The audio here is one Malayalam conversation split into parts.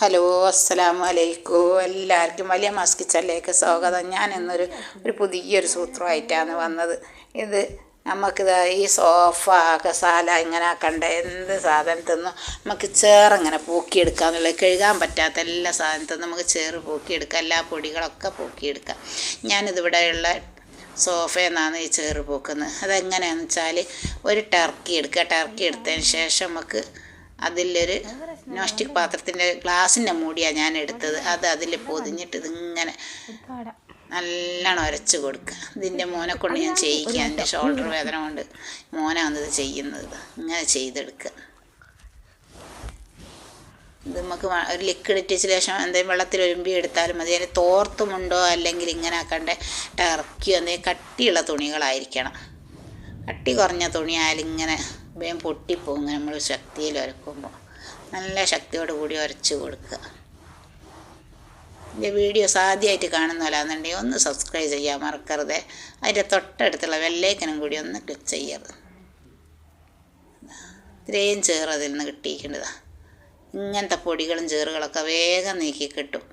ഹലോ, അസ്സലാമു അലൈക്കും. എല്ലാവർക്കും വലിയ മാസ് കിച്ചണിലേക്ക് സ്വാഗതം. ഞാൻ ഇന്നൊരു പുതിയൊരു സൂത്രമായിട്ടാണ് വന്നത്. ഇത് നമുക്കിത് ഈ സോഫ കസാല ഇങ്ങനെ ആക്കണ്ട എന്ത് സാധനത്തിന്നും നമുക്ക് ചേറിങ്ങനെ പൂക്കിയെടുക്കാന്നുള്ളത്. കഴുകാൻ പറ്റാത്ത എല്ലാ സാധനത്തിനും നമുക്ക് ചേറ് പൂക്കിയെടുക്കാം, എല്ലാ പൊടികളൊക്കെ പൂക്കിയെടുക്കാം. ഞാനിതിവിടെയുള്ള സോഫയിൽ നിന്നാണ് ഈ ചേറ് പൂക്കുന്നത്. അതെങ്ങനെയാണെന്ന് വെച്ചാൽ ഒരു ടർക്കി എടുക്കുക. ടർക്കി എടുത്തതിന് ശേഷം നമുക്ക് അതിലൊരു നോൺ സ്റ്റിക്ക് പാത്രത്തിൻ്റെ ഗ്ലാസിൻ്റെ മൂടിയാണ് ഞാൻ എടുത്തത്. അതിൽ പൊതിഞ്ഞിട്ട് ഇതിങ്ങനെ നല്ലോണം ഉരച്ച് കൊടുക്കുക. ഇതിൻ്റെ മോനെ കൊണ്ട് ഞാൻ ചെയ്യിക്കുക. എൻ്റെ ഷോൾഡർ വേദന കൊണ്ട് മോനാണ് ഇത് ചെയ്യുന്നത്. ഇങ്ങനെ ചെയ്തെടുക്കുക. ഇത് നമുക്ക് ഒരു ലിക്വിഡ് ഇട്ടിച്ച് ശേഷം എന്തെങ്കിലും വെള്ളത്തിൽ ഒരുമ്പി എടുത്താലും മതി. അതിന് തോർത്തുമുണ്ടോ അല്ലെങ്കിൽ ഇങ്ങനെ ആക്കണ്ട ടർക്കിയോ എന്തെങ്കിലും കട്ടിയുള്ള തുണികളായിരിക്കണം. കട്ടി കുറഞ്ഞ തുണിയായാലും ഇങ്ങനെ വേഗം പൊട്ടിപ്പോകും. ഇങ്ങനെ നമ്മൾ ശക്തിയിൽ ഉരക്കുമ്പോൾ നല്ല ശക്തിയോട് കൂടി ഉരച്ച് കൊടുക്കുക. എൻ്റെ വീഡിയോസ് ആദ്യമായിട്ട് കാണുന്നവരാണെന്നുണ്ടെങ്കിൽ ഒന്ന് സബ്സ്ക്രൈബ് ചെയ്യാൻ മറക്കരുത്. അതിൻ്റെ തൊട്ടടുത്തുള്ള ബെല്ലൈക്കനും കൂടി ഒന്ന് ക്ലിക്ക് ചെയ്യരുത്. ഇത്രയും ചേറ് അതിൽ നിന്ന് കിട്ടിയിരിക്കേണ്ടതാണ്. ഇങ്ങനത്തെ പൊടികളും ചേറുകളൊക്കെ വേഗം നീക്കി കിട്ടും.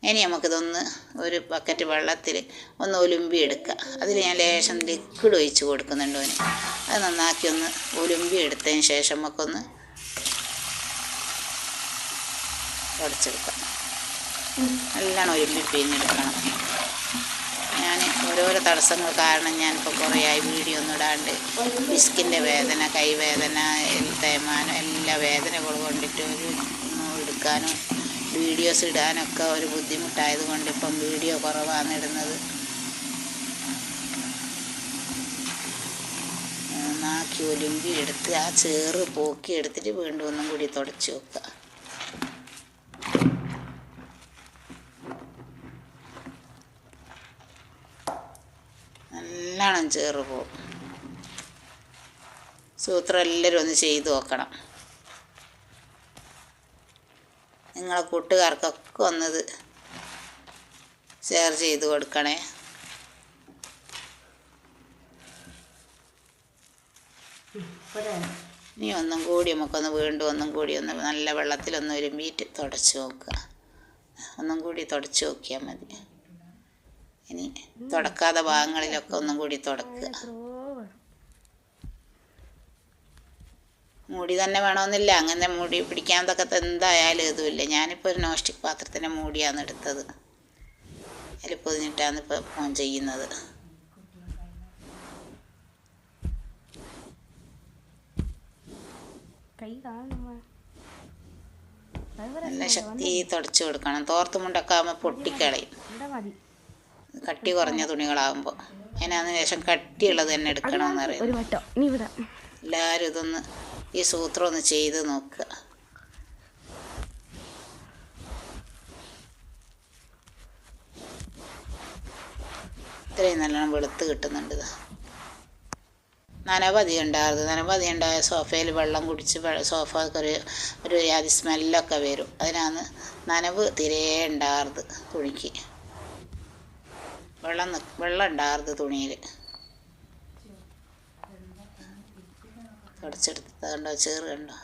ഇനി നമുക്കിതൊന്ന് ഒരു ബക്കറ്റ് വെള്ളത്തിൽ ഒന്ന് ഒലുമ്പി എടുക്കുക. അതിൽ ഞാൻ ലേശം ലിക്വിഡ് ഒഴിച്ച് കൊടുക്കുന്നുണ്ട്. അത് നന്നാക്കി ഒന്ന് ഒലുമ്പി എടുത്തതിന് ശേഷം നമുക്കൊന്ന് തുടച്ചെടുക്കാം. നല്ലോണം ഒലുമ്പി പിഴിഞ്ഞെടുക്കണം. ഞാൻ ഓരോരോ തടസ്സങ്ങൾ കാരണം ഞാനിപ്പോൾ കുറേ ആയി വീഡിയോ ഒന്നും ഇടാണ്ട്. ഡിസ്കിൻ്റെ വേദന, കൈവേദന, തേയ്മാനം എല്ലാ വേദനകൾ കൊണ്ടിട്ട് ഒന്നും എടുക്കാനും വീഡിയോസ് ഇടാനൊക്കെ ഒരു ബുദ്ധിമുട്ടായത് കൊണ്ട് ഇപ്പം വീഡിയോ കുറവാണ് ഇടുന്നത്. നന്നാക്കി ഒലുമ്പി എടുത്ത് ആ ചേറ് പോക്കി എടുത്തിട്ട് വീണ്ടും ഒന്നും കൂടി തുടച്ച് വെക്കുക. നല്ലോണം ചേറ് പോകും. സൂത്രം എല്ലാവരും ഒന്ന് ചെയ്ത് നോക്കണം. നിങ്ങളെ കൂട്ടുകാർക്കൊക്കെ ഒന്നത് ഷെയർ ചെയ്ത് കൊടുക്കണേ. ഇനി ഒന്നും കൂടി നമുക്കൊന്ന് വീണ്ടും ഒന്നും കൂടി ഒന്ന് നല്ല വെള്ളത്തിലൊന്ന് ഒരുമ്പിയിട്ട് തുടച്ച് നോക്കുക. ഒന്നും കൂടി തുടച്ച് നോക്കിയാൽ മതി. ഇനി തുടക്കാത്ത ഭാഗങ്ങളിലൊക്കെ ഒന്നും കൂടി തുടക്കുക. മൂടി തന്നെ വേണമെന്നില്ല. അങ്ങനെ മൂടി പിടിക്കാനതൊക്കെ എന്തായാലും ഇതുമില്ല. ഞാനിപ്പോൾ ഒരു നോൺ സ്റ്റിക്ക് പാത്രത്തിൻ്റെ മൂടിയാണ് എടുത്തത്. അതിൽ പൊതിഞ്ഞിട്ടാണ് ഇപ്പോൾ ഫോൺ ചെയ്യുന്നത്. നല്ല ശക്തി തുടച്ച് കൊടുക്കണം. തോർത്തുമുണ്ടൊക്കെ ആകുമ്പോൾ പൊട്ടിക്കളയും. കട്ടി കുറഞ്ഞ തുണികളാകുമ്പോൾ അതിനു ശേഷം കട്ടിയുള്ളത് തന്നെ എടുക്കണമെന്ന് അറിയാം. എല്ലാവരും ഇതൊന്ന് ഈ സൂത്രം ഒന്ന് ചെയ്ത് നോക്കുക. ഇത്രയും നല്ലോണം വെളുത്ത് കിട്ടുന്നുണ്ട്. നനവധികം ഉണ്ടായ സോഫയിൽ വെള്ളം കുടിച്ച് സോഫക്ക് ഒരു ജാതി സ്മെല്ലൊക്കെ വരും. അതിനാണ് നനവ് തീരെ ഉണ്ടാകരുത്. തുണിക്ക് വെള്ളം ഉണ്ടാകരുത് തുണിയിൽ. തുടച്ചെടുത്തത് കണ്ടോ, ചേറ് കണ്ടോ,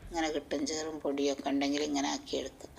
ഇങ്ങനെ കിട്ടും. ചേറും പൊടിയൊക്കെ ഉണ്ടെങ്കിൽ ഇങ്ങനെ ആക്കിയെടുക്കും.